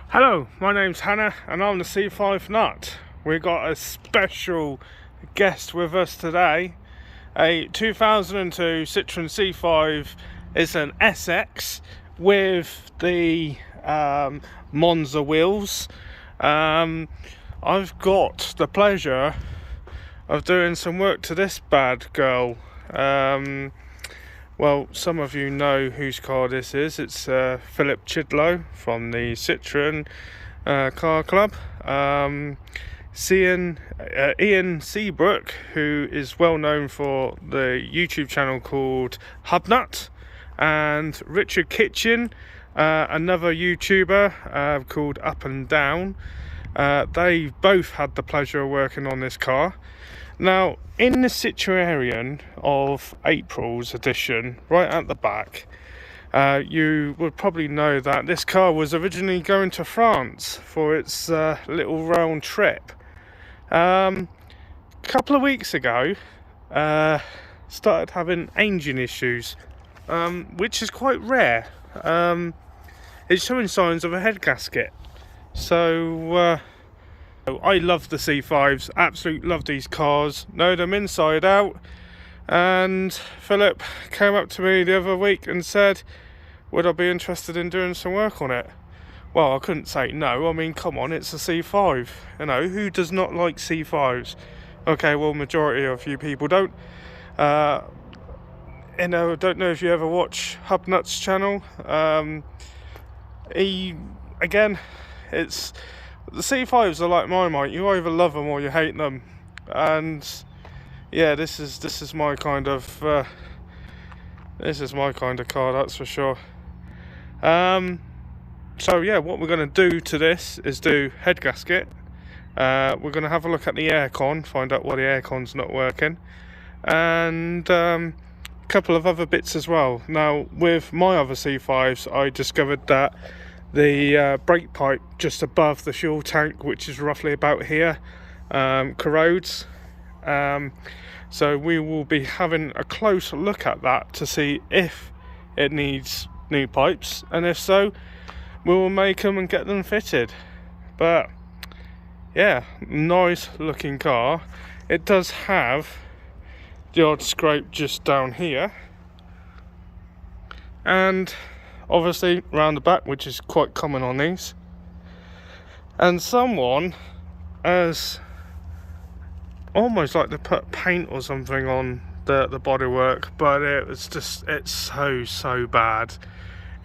Hello, my name's Hannah and I'm the C5 nut. We've got a special guest with us today. A 2002 Citroen C5 is an SX with the Monza wheels. I've got the pleasure of doing some work to this bad girl. Well, some of you know whose car this is. It's Philip Chidlow from the Citroen Car Club. Ian Seabrook, who is well known for the YouTube channel called Hubnut, and Richard Kitchen, another YouTuber called Up and Down. They both had the pleasure of working on this car. Now, in the Citroen of April's edition, right at the back, you would probably know that this car was originally going to France for its little round trip. Couple of weeks ago, started having engine issues, which is quite rare. It's showing signs of a head gasket. So I love the C5s, absolutely love these cars, know them inside out. And Philip came up to me the other week and said, would I be interested in doing some work on it? Well, I couldn't say no. I mean, come on, it's a C5. You know, who does not like C5s? Okay, well, majority of you people don't. I don't know if you ever watch Hubnut's channel. The C5s are like Marmite. You either love them or you hate them. And yeah, this is my kind of car, that's for sure. So yeah, what we're going to do to this is do head gasket. We're going to have a look at the aircon, find out why the aircon's not working, and a couple of other bits as well. Now, with my other C5s, I discovered that the brake pipe just above the fuel tank, which is roughly about here, corrodes. So we will be having a close look at that to see if it needs new pipes, and if so, we will make them and get them fitted. But yeah, nice looking car. It does have the odd scrape just down here, and obviously round the back, which is quite common on these. And someone has almost like to put paint or something on the bodywork, but it's so bad.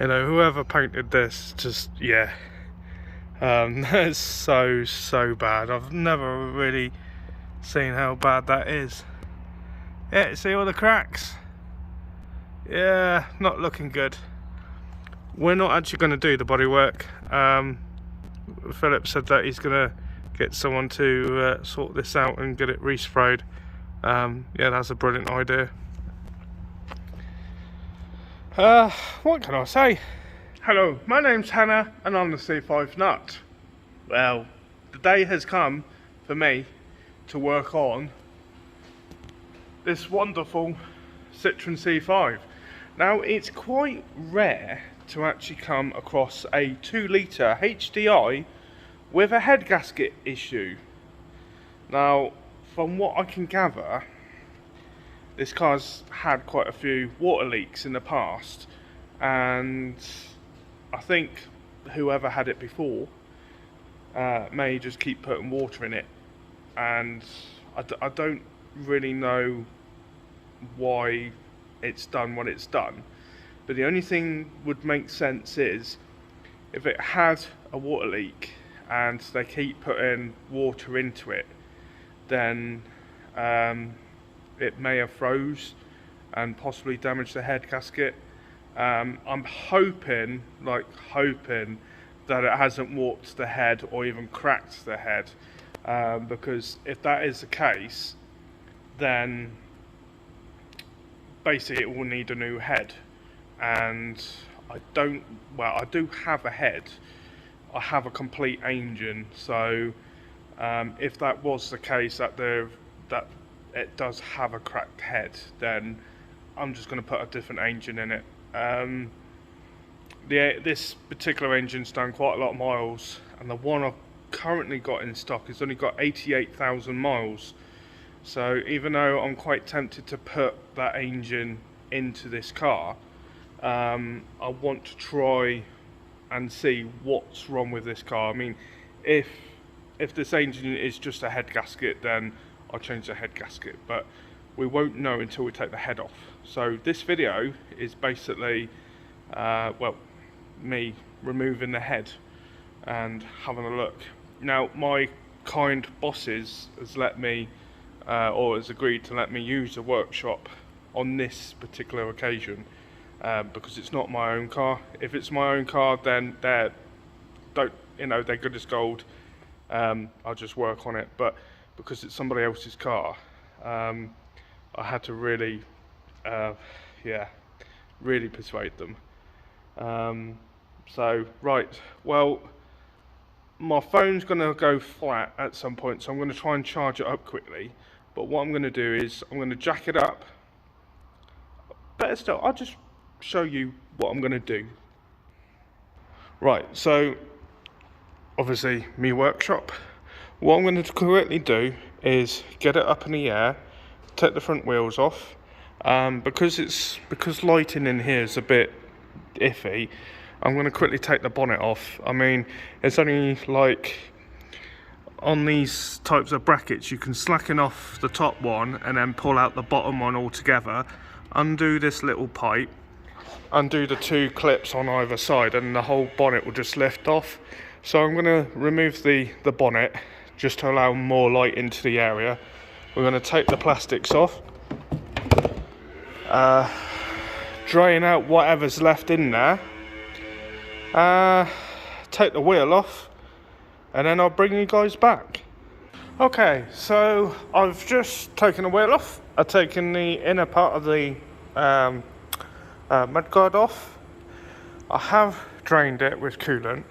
You know, whoever painted this, just yeah, it's so bad. I've never really seen how bad that is. Yeah, see all the cracks? Yeah, not looking good. We're not actually going to do the bodywork. Philip said that he's going to get someone to sort this out and get it resprayed. Yeah, that's a brilliant idea. What can I say? Hello, my name's Hannah and I'm the C5 nut. Well, the day has come for me to work on this wonderful Citroen C5. Now, it's quite rare to actually come across a 2-litre HDI with a head gasket issue. Now, from what I can gather, this car's had quite a few water leaks in the past, and I think whoever had it before may just keep putting water in it, and I don't really know why it's done what it's done. But the only thing would make sense is if it had a water leak and they keep putting water into it, then it may have froze and possibly damaged the head gasket. I'm hoping that it hasn't warped the head or even cracked the head, because if that is the case, then basically it will need a new head. And I do have a head, I have a complete engine, so if that was the case, that it does have a cracked head, then I'm just going to put a different engine in it. this particular engine's done quite a lot of miles, and the one I've currently got in stock has only got 88,000 miles. So even though I'm quite tempted to put that engine into this car, I want to try and see what's wrong with this car. I mean, if this engine is just a head gasket, then I'll change the head gasket, but we won't know until we take the head off. So this video is basically well, me removing the head and having a look. Now, my kind bosses has let me or has agreed to let me use the workshop on this particular occasion, because it's not my own car. If it's my own car, then they're good as gold. I'll just work on it. But because it's somebody else's car, I had to really really persuade them. So right, well, my phone's gonna go flat at some point, so I'm gonna try and charge it up quickly. But what I'm gonna do is I'm gonna jack it up. Better still, I'll just show you what I'm gonna do. Right, so obviously my workshop. What I'm going to correctly do is get it up in the air, take the front wheels off. Because lighting in here is a bit iffy, I'm going to quickly take the bonnet off. I mean, it's only like on these types of brackets, you can slacken off the top one and then pull out the bottom one altogether, undo this little pipe, undo the two clips on either side, and the whole bonnet will just lift off. So I'm going to remove the bonnet just to allow more light into the area. We're going to take the plastics off, drain out whatever's left in there, take the wheel off, and then I'll bring you guys back. Okay, so I've just taken the wheel off. I've taken the inner part of the mudguard off. I have drained it with coolant.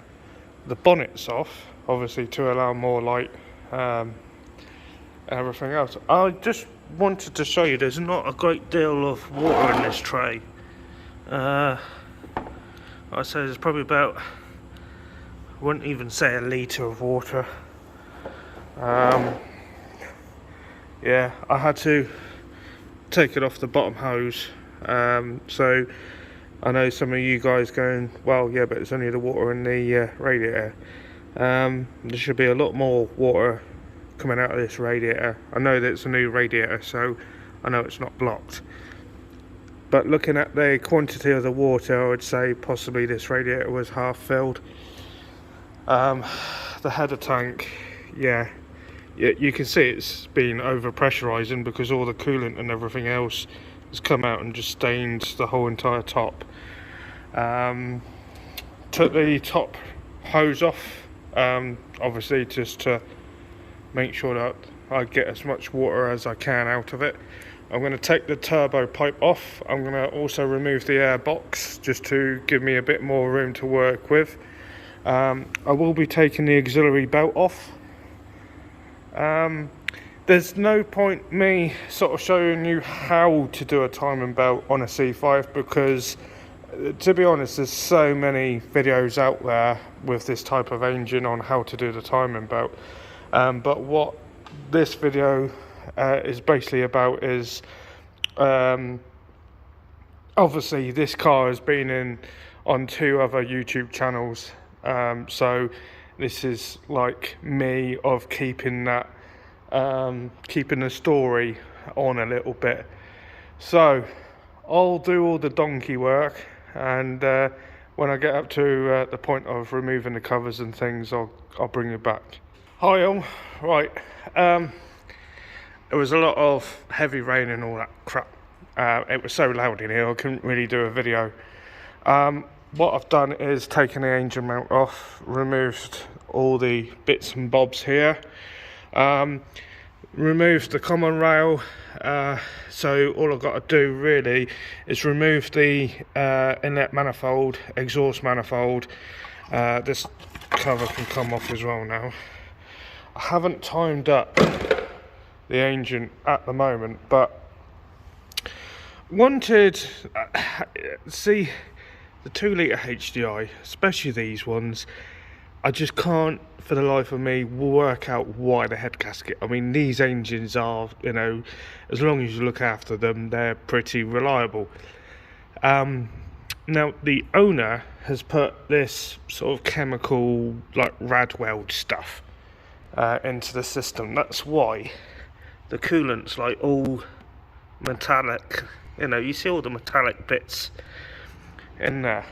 The bonnet's off, obviously, to allow more light and everything else. I just wanted to show you there's not a great deal of water in this tray. I'd say there's probably about, I wouldn't even say a litre of water. Yeah, I had to take it off the bottom hose. So I know some of you guys going, well, yeah, but it's only the water in the radiator. There should be a lot more water coming out of this radiator. I know that it's a new radiator, so I know it's not blocked. But looking at the quantity of the water, I would say possibly this radiator was half filled. The header tank, yeah, you can see it's been over pressurizing because all the coolant and everything else has come out and just stained the whole entire top. Took the top hose off, obviously just to make sure that I get as much water as I can out of it. I'm going to take the turbo pipe off. I'm going to also remove the air box just to give me a bit more room to work with. I will be taking the auxiliary belt off. There's no point me sort of showing you how to do a timing belt on a C5 because, to be honest, there's so many videos out there with this type of engine on how to do the timing belt. But what this video is basically about is, obviously this car has been on 2 other YouTube channels, so this is like me of keeping that keeping the story on a little bit. So I'll do all the donkey work, and when I get up to the point of removing the covers and things, I'll bring you back. Hi all. Right, there was a lot of heavy rain and all that crap. It was so loud in here I couldn't really do a video. What I've done is taken the engine mount off, removed all the bits and bobs here, removed the common rail. So all I've got to do really is remove the inlet manifold, exhaust manifold. This cover can come off as well now. I haven't timed up the engine at the moment, but wanted see the 2 litre HDI, especially these ones, I just can't for the life of me work out why the head gasket. I mean, these engines are, you know, as long as you look after them, they're pretty reliable. Now the owner has put this sort of chemical like rad weld stuff into the system. That's why the coolant's like all metallic. You know, you see all the metallic bits in there.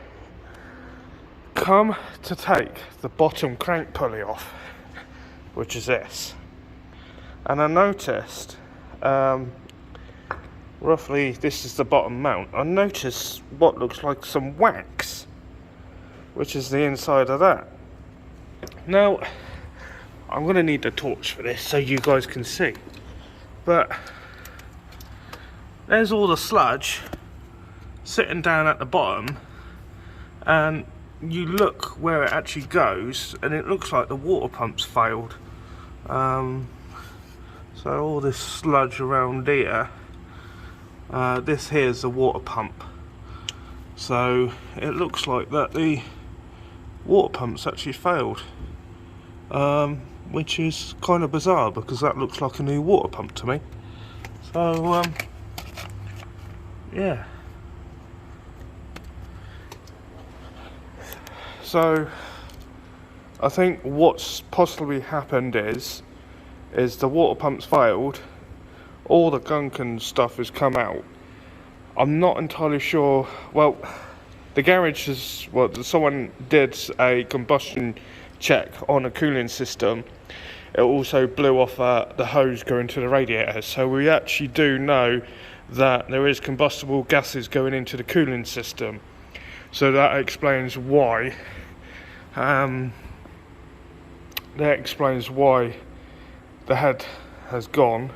Come to take the bottom crank pulley off, which is this, and I noticed roughly this is the bottom mount. I noticed what looks like some wax, which is the inside of that. Now I'm going to need a torch for this so you guys can see, but there's all the sludge sitting down at the bottom, and you look where it actually goes and it looks like the water pump's failed. So all this sludge around here, this here is the water pump, so it looks like that the water pump's actually failed, which is kind of bizarre because that looks like a new water pump to me. So yeah. So I think what's possibly happened is the water pump's failed, all the gunk and stuff has come out. I'm not entirely sure. Well, the garage has, well, someone did a combustion check on a cooling system. It also blew off the hose going to the radiator, so we actually do know that there is combustible gases going into the cooling system. So that explains why. The head has gone,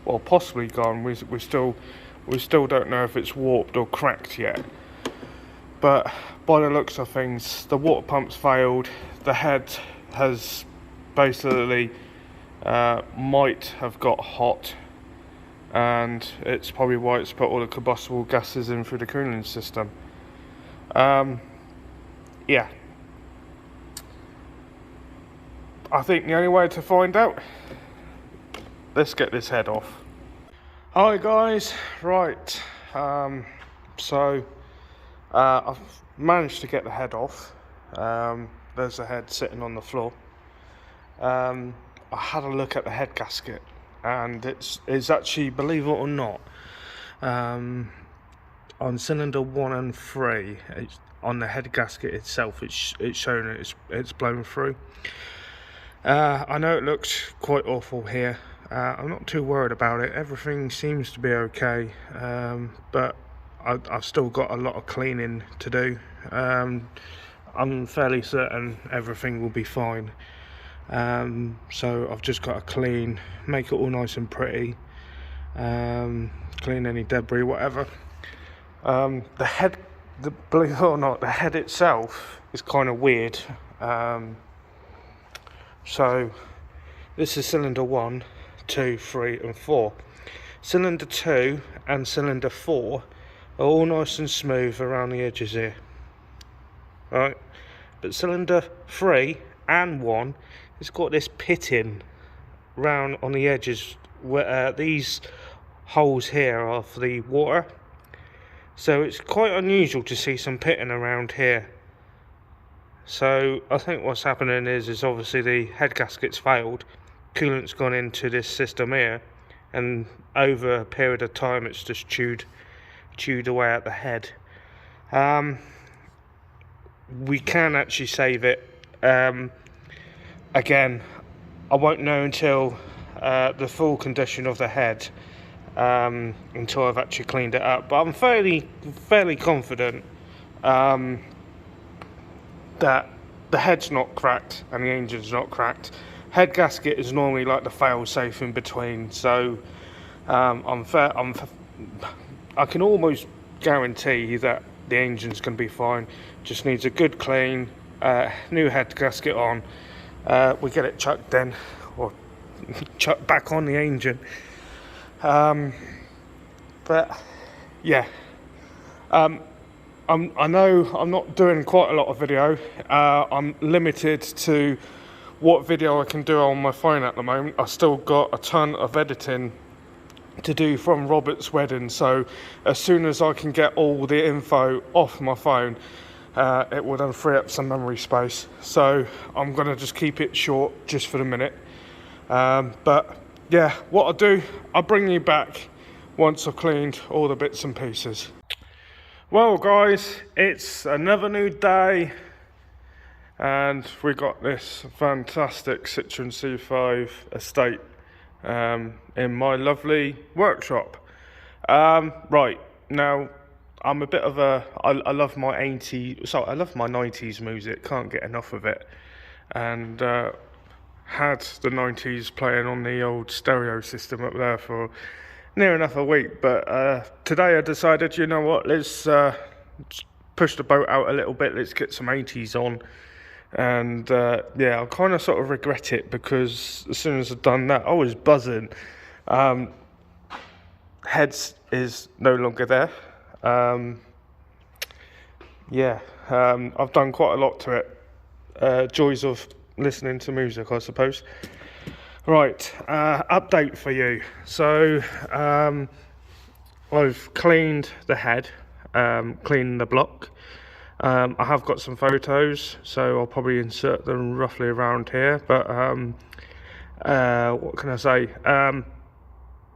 or possibly gone. We still don't know if it's warped or cracked yet. But by the looks of things, the water pump's failed. The head has basically might have got hot, and it's probably why it's put all the combustible gases in through the cooling system. Yeah. I think the only way to find out, let's get this head off. Hi guys, right, so I've managed to get the head off. There's the head sitting on the floor. I had a look at the head gasket, and it's actually, believe it or not, on cylinder 1 and 3, on the head gasket itself, it's showing it's blown through. I know it looks quite awful here. I'm not too worried about it. Everything seems to be okay, but I've still got a lot of cleaning to do. I'm fairly certain everything will be fine. So I've just got to clean, make it all nice and pretty, clean any debris, whatever. The head, believe it or not, the head itself is kind of weird. So this is cylinder 1, 2, 3 and 4. Cylinder 2 and cylinder 4 are all nice and smooth around the edges here, right? But cylinder 3 and 1, it's got this pitting round on the edges where these holes here are for the water. So it's quite unusual to see some pitting around here. So I think what's happening is obviously the head gasket's failed, coolant's gone into this system here, and over a period of time it's just chewed away at the head. We can actually save it. Again, I won't know until the full condition of the head, until I've actually cleaned it up, but I'm fairly confident that the head's not cracked and the engine's not cracked. Head gasket is normally like the fail-safe in between, so I can almost guarantee that the engine's going to be fine. Just needs a good clean, new head gasket on. We get it chucked in, or chucked back on the engine. But yeah, I know I'm not doing quite a lot of video. I'm limited to what video I can do on my phone at the moment. I've still got a ton of editing to do from Robert's wedding, so as soon as I can get all the info off my phone, it will then free up some memory space. So I'm going to just keep it short just for the minute. But yeah, what I'll do, I'll bring you back once I've cleaned all the bits and pieces. Well guys, it's another new day and we got this fantastic Citroen C5 estate in my lovely workshop. Right, now I'm a bit of a, I love my 80s, so I love my 90s music, can't get enough of it, and had the 90s playing on the old stereo system up there for near enough a week, but today I decided, you know what, let's push the boat out a little bit, let's get some 80s on. And yeah, I kind of sort of regret it, because as soon as I've done that, I was buzzing. Heads is no longer there. Yeah, I've done quite a lot to it. Joys of listening to music, I suppose. Right, update for you. So I've cleaned the head, cleaned the block. I have got some photos, so I'll probably insert them roughly around here, but what can I say?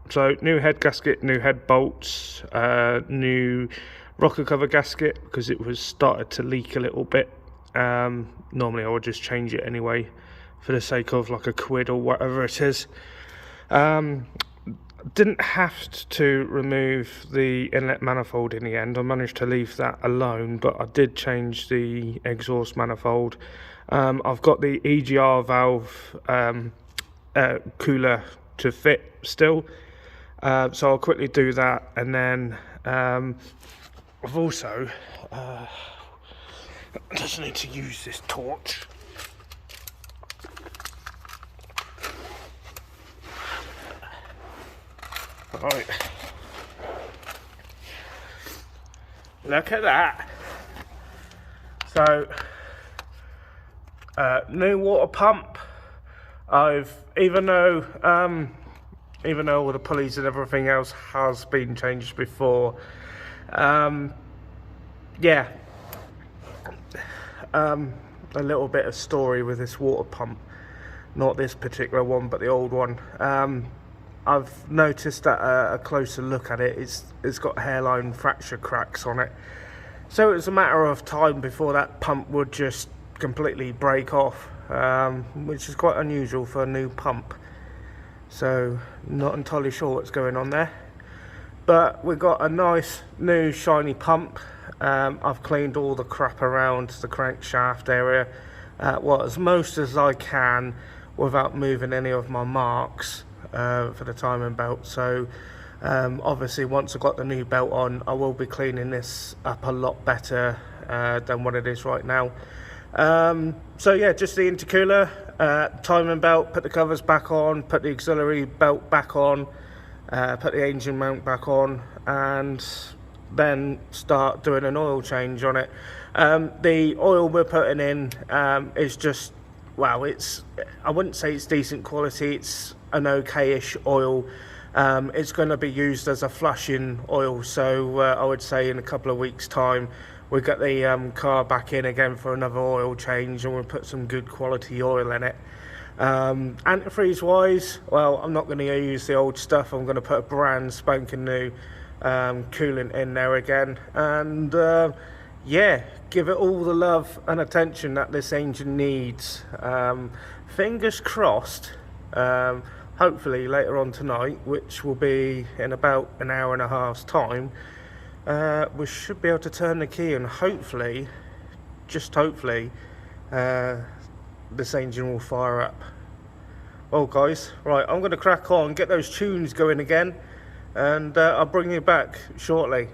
So new head gasket, new head bolts, new rocker cover gasket, because it was started to leak a little bit. Normally I would just change it anyway for the sake of like £1 or whatever it is. Didn't have to remove the inlet manifold in the end. I managed to leave that alone, but I did change the exhaust manifold. I've got the EGR valve cooler to fit still, so I'll quickly do that. And then I've also I just need to use this torch. Right, look at that. So new water pump. Even though all the pulleys and everything else has been changed before, yeah, a little bit of story with this water pump, not this particular one but the old one. I've noticed that a closer look at it, it's got hairline fracture cracks on it. So it was a matter of time before that pump would just completely break off, which is quite unusual for a new pump. So not entirely sure what's going on there. But we've got a nice new shiny pump. I've cleaned all the crap around the crankshaft area, well, as most as I can without moving any of my marks for the timing belt. So obviously once I've got the new belt on, I will be cleaning this up a lot better than what it is right now. So yeah, just the intercooler, timing belt, put the covers back on, put the auxiliary belt back on, put the engine mount back on, and then start doing an oil change on it. The oil we're putting in is just, well, I wouldn't say it's decent quality, it's an okay-ish oil. It's going to be used as a flushing oil, so I would say in a couple of weeks time we'll get the car back in again for another oil change, and we'll put some good quality oil in it. Antifreeze wise, well, I'm not going to use the old stuff. I'm going to put a brand spanking new coolant in there again, and yeah, give it all the love and attention that this engine needs. Fingers crossed, hopefully later on tonight, which will be in about an hour and a half's time, we should be able to turn the key, and hopefully, just hopefully, this engine will fire up. Well guys, right, I'm going to crack on, get those tunes going again, and I'll bring you back shortly.